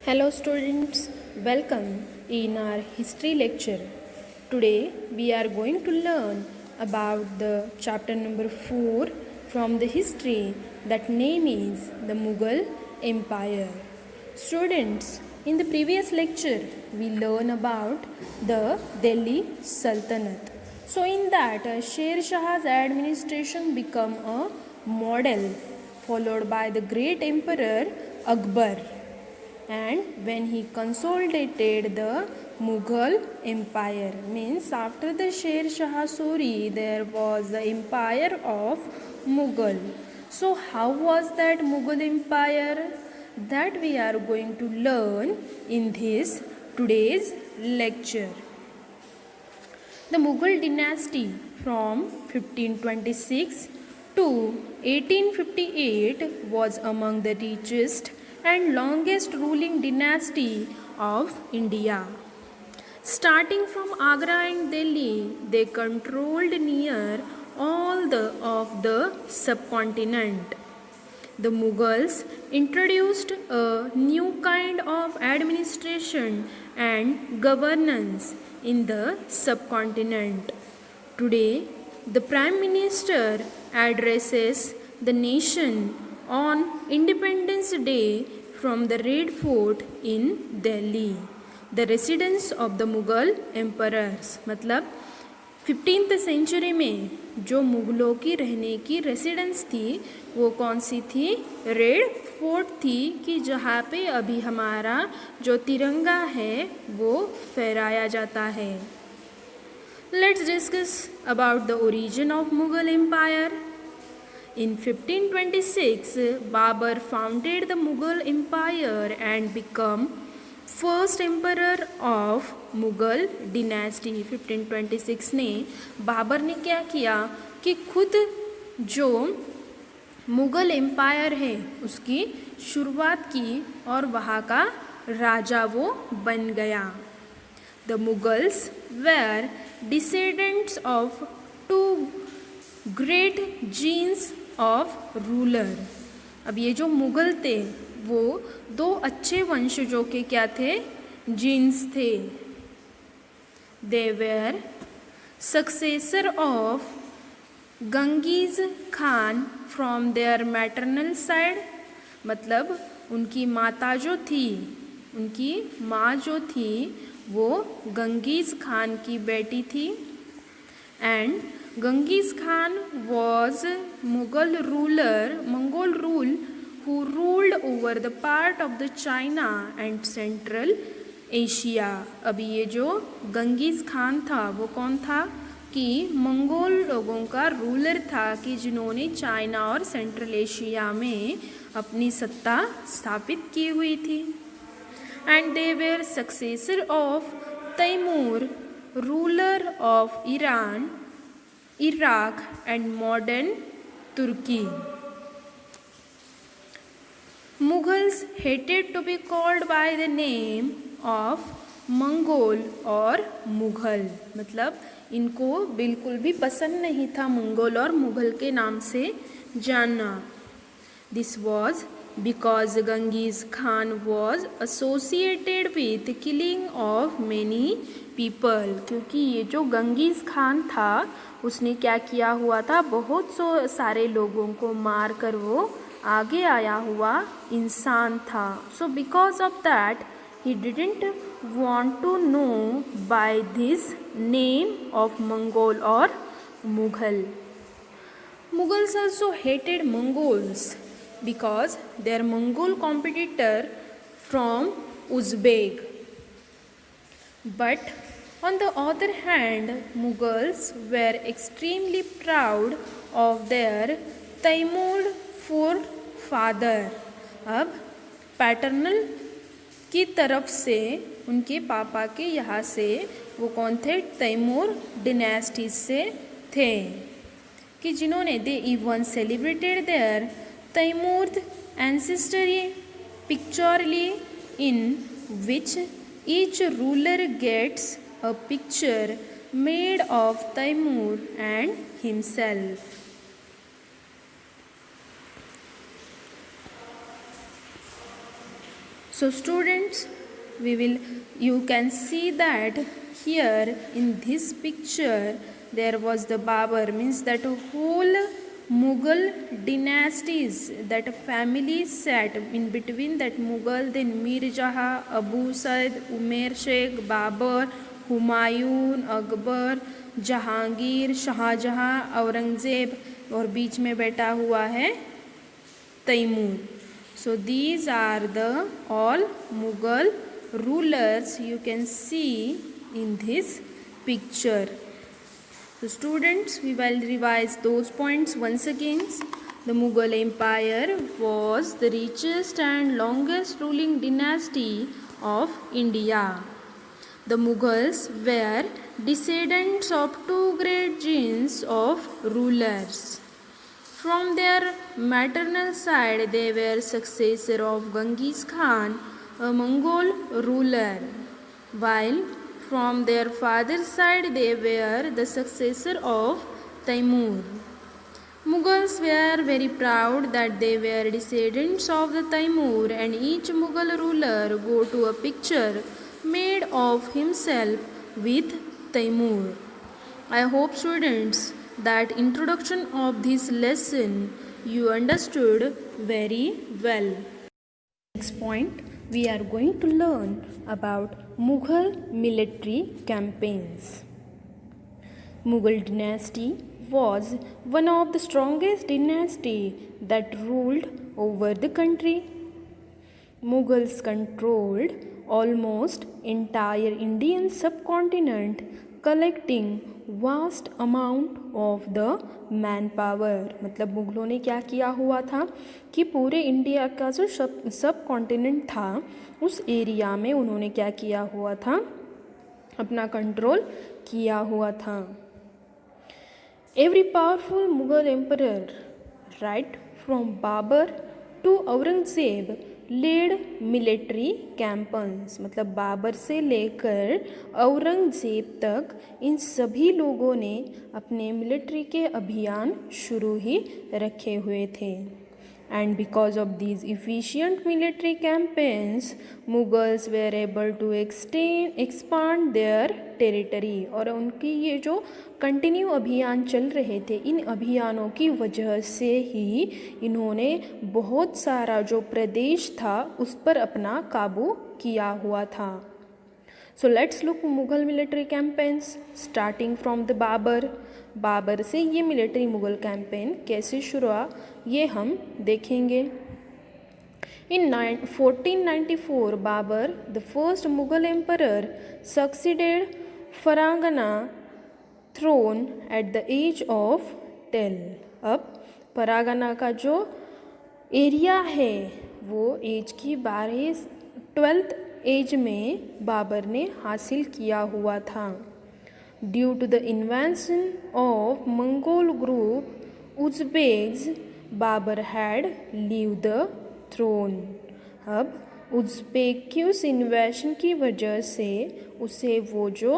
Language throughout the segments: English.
Hello students, welcome in our history lecture. Today we are going to learn about the chapter number 4 from the history, that name is the Mughal Empire. Students, in the previous lecture we learned about the Delhi Sultanate. So in that Sher Shah's administration became a model followed by the great emperor Akbar, and when he consolidated the Mughal Empire, means after the Sher Shah Suri there was the empire of Mughal. So how was that Mughal empire? That we are going to learn in this today's lecture. The Mughal dynasty from 1526 to 1858 was among the richest and longest ruling dynasty of India. Starting from Agra and Delhi, they controlled near all of the subcontinent. The Mughals introduced a new kind of administration and governance in the subcontinent. Today, the Prime Minister addresses the nation on Independence Day from the Red Fort in Delhi, the residence of the Mughal emperors. मतलब 15th century में जो मुग़लों की रहने की residence थी वो कौन सी थी? रेड फोर्ट थी, कि जहाँ पे अभी हमारा जो तिरंगा है वो फहराया जाता है. Let's discuss about the origin of Mughal empire. In 1526, Babur founded the Mughal Empire and became first emperor of Mughal dynasty. 1526 ने बाबर ने क्या किया कि खुद जो मुग़ल एम्पायर है उसकी शुरुआत की और वहाँ का राजा वो बन गया. The Mughals were descendants of two great genes of ruler. अब ये जो मुग़ल थे वो दो अच्छे वंशजों के क्या थे? जीन्स थे. They were successor of Genghis Khan from their maternal side. मतलब उनकी माता जो थी, उनकी माँ जो थी वो गंगीज खान की बेटी थी. And Genghis Khan was Mongol rule who ruled over the part of the China and Central Asia. अभी ये जो गंगीज खान था वो कौन था? कि मंगोल लोगों का रूलर था कि जिन्होंने चाइना और सेंट्रल एशिया में अपनी सत्ता स्थापित की हुई थी. And they were successor of Timur, ruler of Iran, Iraq and modern Turkey. Mughals hated to be called by the name of Mongol और मुग़ल. मतलब इनको बिल्कुल भी पसंद नहीं था मंगोल और मुग़ल के नाम से जानना. This was because Genghis Khan was associated with killing of many people. क्योंकि ये जो गंगीज खान था उसने क्या किया हुआ था? बहुत सारे लोगों को मार कर वो आगे आया हुआ इंसान था. So because of that he didn't want to know by this name of Mongol और Mughal. Mughals also hated Mongols because their Mongol competitor from Uzbek. But on the other hand, Mughals were extremely proud of their Taimur forefather. अब paternal की तरफ से उनके पापा के यहाँ से वो कौन थे? तैमूर डिनेस्टी से थे, कि जिन्होंने they even celebrated their Timur ancestry pictorially, in which each ruler gets a picture made of Taimur and himself. So students, you can see that here in this picture there was the Babur, means that whole Mughal dynasties, that family sat in between, that Mughal, then Mir Jahan, Abu Said, Umair Sheikh, Babur, Humayun, Akbar, Jahangir, Shah Jahan, Aurangzeb, और बीच में बैठा हुआ है Timur. So these are the all Mughal rulers you can see in this picture. So students, we will revise those points once again. The Mughal Empire was the richest and longest ruling dynasty of India. The Mughals were descendants of two great genes of rulers. From their maternal side, they were successor of Genghis Khan, a Mongol ruler, while from their father's side, they were the successor of Taimur. Mughals were very proud that they were descendants of the Taimur, and each Mughal ruler go to a picture made of himself with Taimur. I hope students that introduction of this lesson you understood very well. Next point, we are going to learn about Mughal military campaigns. Mughal dynasty was one of the strongest dynasty that ruled over the country. Mughals controlled almost entire Indian subcontinent, collecting vast amount of the man power. मतलब मुग़लों ने क्या किया हुआ था कि पूरे India का जो सब कॉन्टिनेंट था उस एरिया में उन्होंने क्या किया हुआ था, अपना कंट्रोल किया हुआ था. Every powerful Mughal emperor, right from Babur to Aurangzeb, led military campaigns. मतलब बाबर से लेकर औरंगज़ेब तक इन सभी लोगों ने अपने मिलिट्री के अभियान शुरू ही रखे हुए थे. And because of these efficient military campaigns, Mughals were able to expand their territory. और उनकी ये जो कंटिन्यू अभियान चल रहे थे, इन अभियानों की वजह से ही इन्होंने बहुत सारा जो प्रदेश था उस पर अपना काबू किया हुआ था. So let's look Mughal military campaigns starting from the Babur. Babar से ये मिलिट्री मुग़ल कैंपेन कैसे शुरू हुआ ये हम देखेंगे. In 1494, Babur, the first Mughal emperor, succeeded Fargana throne at the age of 10. अब फरागना का जो एरिया है वो एज की 12th एज में बाबर ने हासिल किया हुआ था. Due to the invasion of Mongol group Uzbeks, Babur had leave the throne. अब उज़्बेक की उस इन्वेशन की वजह से उसे वो जो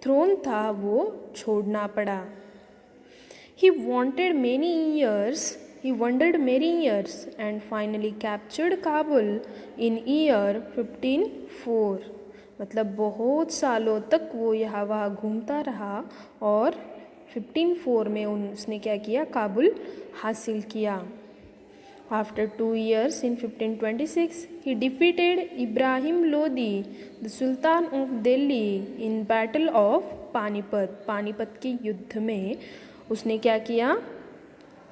थ्रोन था वो छोड़ना पड़ा. He wandered many years and finally captured Kabul in year 1504. मतलब बहुत सालों तक वो यहाँ वहाँ घूमता रहा और 1504 में उसने क्या किया, काबुल हासिल किया. After 2 years in 1526, he defeated Ibrahim Lodi, the Sultan of Delhi, in Battle of Panipat. Panipat के युद्ध में उसने क्या किया,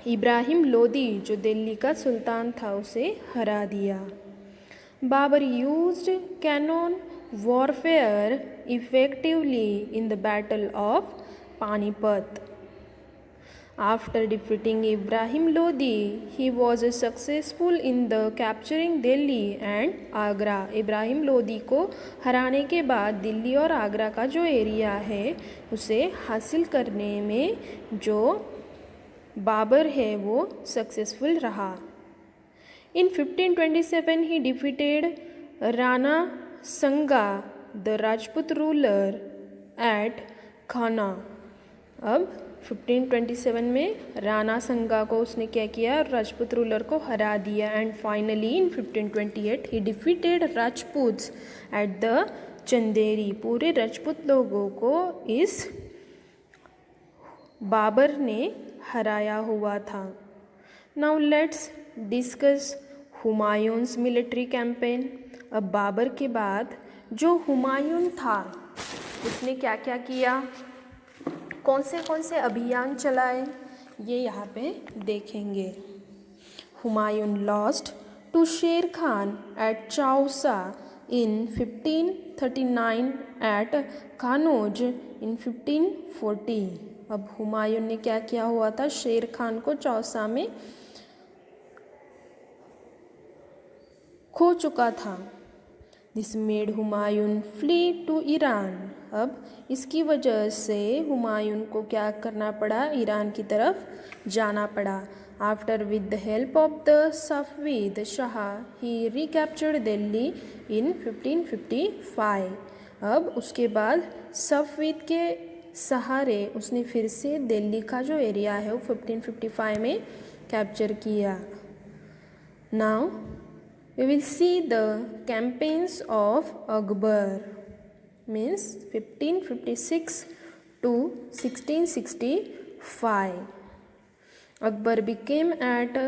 इब्राहिम लोदी जो दिल्ली का सुल्तान था उसे हरा दिया. Babar used cannon warfare effectively in the Battle of Panipat. After defeating Ibrahim Lodi, he was successful in the capturing Delhi and Agra. Ibrahim Lodi को हराने के बाद दिल्ली और आगरा का जो एरिया है उसे हासिल करने में जो बाबर है वो सक्सेसफुल रहा. In 1527, he defeated Rana Sanga, the Rajput ruler, at Khana. अब 1527 में राणा संगा को उसने क्या किया, राजपूत रूलर को हरा दिया. And finally in 1528 he defeated Rajputs at the Chanderi. पूरे राजपूत लोगों को इस बाबर ने हराया हुआ था. Now let's discuss Humayun's military campaign. अब बाबर के बाद जो हुमायूं था उसने क्या क्या किया, कौन से अभियान चलाए, ये यहाँ पे देखेंगे. हुमायूं लॉस्ट टू शेर खान एट चौसा इन 1539 एट कानौज इन 1540. अब हुमायूं ने क्या किया हुआ था, शेर खान को चौसा में खो चुका था. This made Humayun flee to Iran. अब इसकी वजह से हुमायूं को क्या करना पड़ा, ईरान की तरफ जाना पड़ा. After with the help of the Safavid Shah he recaptured Delhi in 1555. अब उसके बाद सफवीद के सहारे उसने फिर से दिल्ली का जो एरिया है वो 1555 में कैप्चर किया. Now we will see the campaigns of Akbar, means 1556 to 1665. Akbar became at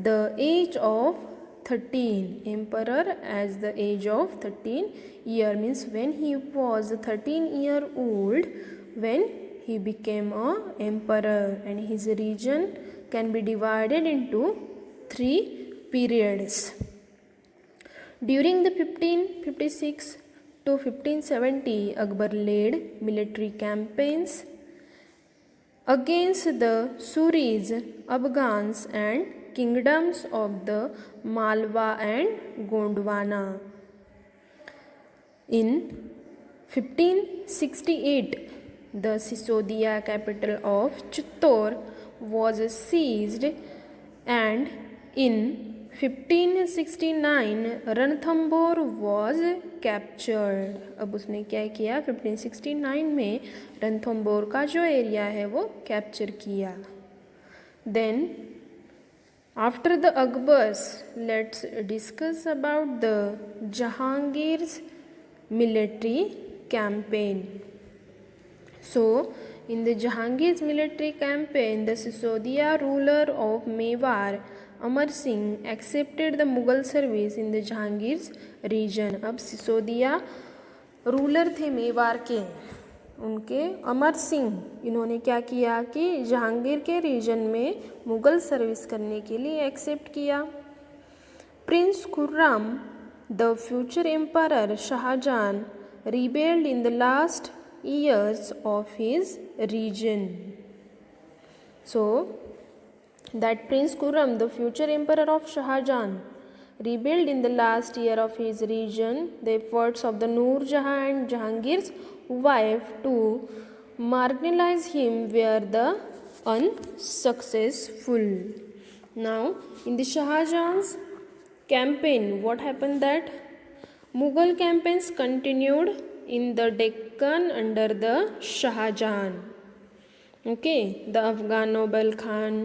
the age of 13 emperor as the age of 13 year, means when he was 13-year-old when he became a emperor, and his region can be divided into 3 periods. During the 1556 to 1570, Akbar led military campaigns against the Suris, Afghans and kingdoms of the Malwa and Gondwana. In 1568, the Sisodia capital of Chittor was seized, and in 1569 Ranthambore was captured. अब उसने क्या किया, 1569 में रणथंबोर का जो area है वो capture किया. Then after the Akbar's let's discuss about the Jahangir's military campaign. So in the Jahangir's military campaign, the Sisodia ruler of Mewar Amar Singh accepted the Mughal service in the Jahangir's region. अब सिसोदिया रूलर थे मेवार के, उनके अमर सिंह, इन्होंने क्या किया कि जहांगीर के रीजन में मुग़ल सर्विस करने के लिए एक्सेप्ट किया. Prince Khurram the future emperor Shah Jahan rebelled in the last years of his region. So that Prince Khurram, the future emperor of Shahjahan, rebelled in the last year of his region. The efforts of the Noor Jahan and Jahangir's wife to marginalize him were the unsuccessful. Now in the Shahjahan's campaign, what happened, that Mughal campaigns continued in the Deccan under the Shahjahan. Okay, the Afghan noble Khan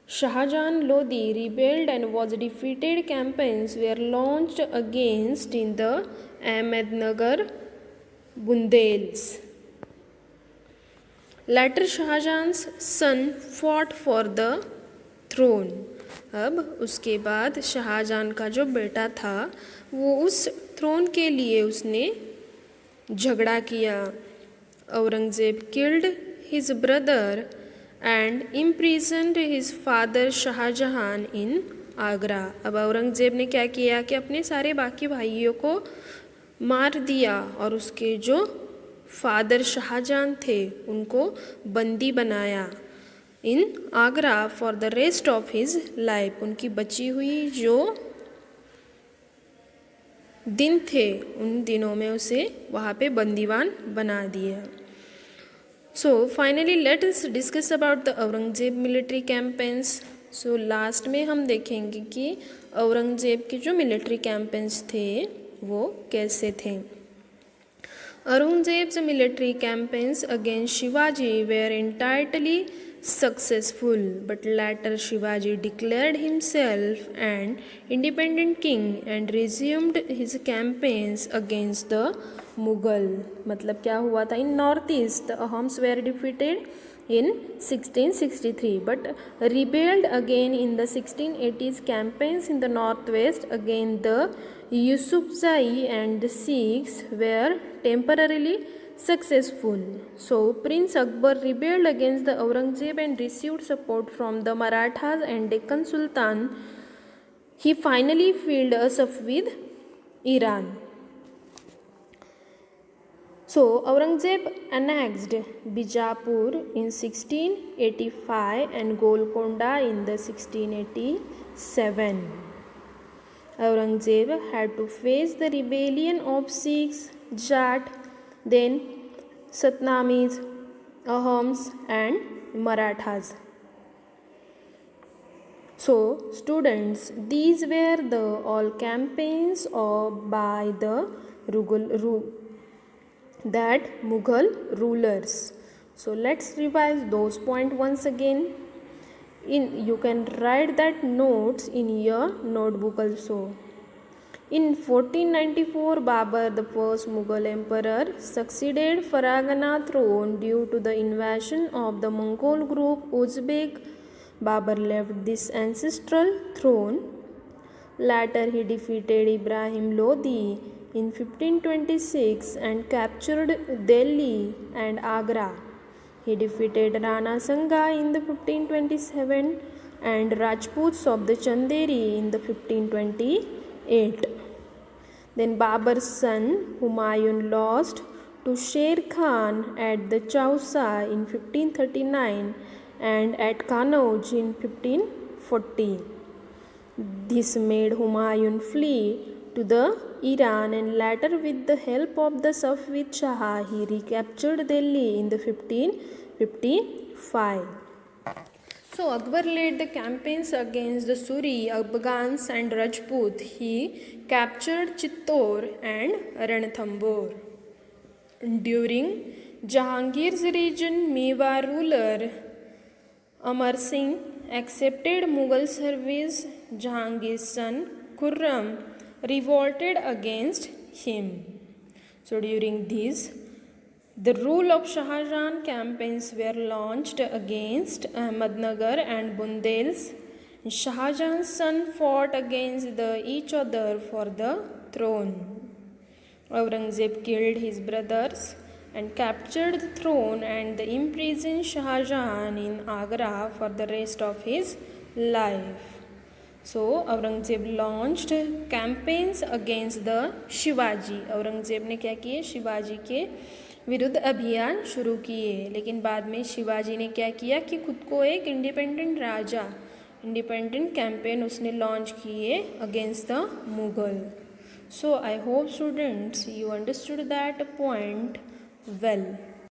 Shahjahan Lodi rebelled and was defeated. Campaigns were launched against in the Ahmednagar Bundels. Later Shahjahan's son fought for the throne. अब उसके बाद शाहजहां का जो बेटा था वो उस throne के लिए उसने झगड़ा किया. Aurangzeb killed his brother and imprisoned his father Shah Jahan in Agra. अब औरंगजेब ने क्या किया कि अपने सारे बाकी भाइयों को मार दिया और उसके जो फादर शाहजहां थे उनको बंदी बनाया in Agra for the rest of his life. उनकी बची हुई जो दिन थे उन दिनों में उसे वहाँ पे बंदीवान बना दिया. So finally let us discuss about the Aurangzeb military campaigns. So last में हम देखेंगे कि औरंगजेब के जो मिलिट्री कैंपेन्स थे वो कैसे थे. Aurangzeb's military campaigns against Shivaji were entirely successful, but later Shivaji declared himself an independent king and resumed his campaigns against the Mughal. मतलब क्या हुआ था? In northeast, the Ahams were defeated in 1663 but rebelled again in the 1680s campaigns in the northwest. Again the Yusufzai and the Sikhs were temporarily successful. So Prince Akbar rebelled against the Aurangzeb and received support from the Marathas and Deccan Sultan. He finally filled Asaf with Iran. So Aurangzeb annexed Bijapur in 1685 and Golconda in the 1687. Aurangzeb had to face the rebellion of Sikhs, Jat, then Satnamis, Ahams and Marathas. So students, these were the all campaigns by the Mughal rulers. So let's revise those points once again. You can write that notes in your notebook also. In 1494, Babur, the first Mughal emperor, succeeded Fargana throne due to the invasion of the Mongol group Uzbek. Babur left this ancestral throne. Later, he defeated Ibrahim Lodi in 1526 and captured Delhi and Agra. He defeated Rana Sanga in the 1527 and Rajputs of the Chanderi in the 1528. Then Babur's son Humayun lost to Sher Khan at the Chausa in 1539 and at Kanauj in 1540. This made Humayun flee to the Iran and later with the help of the Safvid Shah he recaptured Delhi in the 1555. So Akbar led the campaigns against the Suri, Afghans and Rajput. He captured Chittor and Ranthambore. During Jahangir's region, Mewar ruler Amar Singh accepted Mughal service. Jahangir's son Khurram revolted against him. So during this, the rule of Shah Jahan campaigns were launched against Ahmednagar and Bundels. Shah Jahan's son fought against each other for the throne. Aurangzeb killed his brothers and captured the throne and imprisoned Shah Jahan in Agra for the rest of his life. So Aurangzeb launched campaigns against the Shivaji. Aurangzeb ने क्या किए? शिवाजी के विरुद्ध अभियान शुरू किए, लेकिन बाद में शिवाजी ने क्या किया कि खुद को एक इंडिपेंडेंट कैंपेन उसने लॉन्च किए against the Mughal. So I hope students you understood that point well.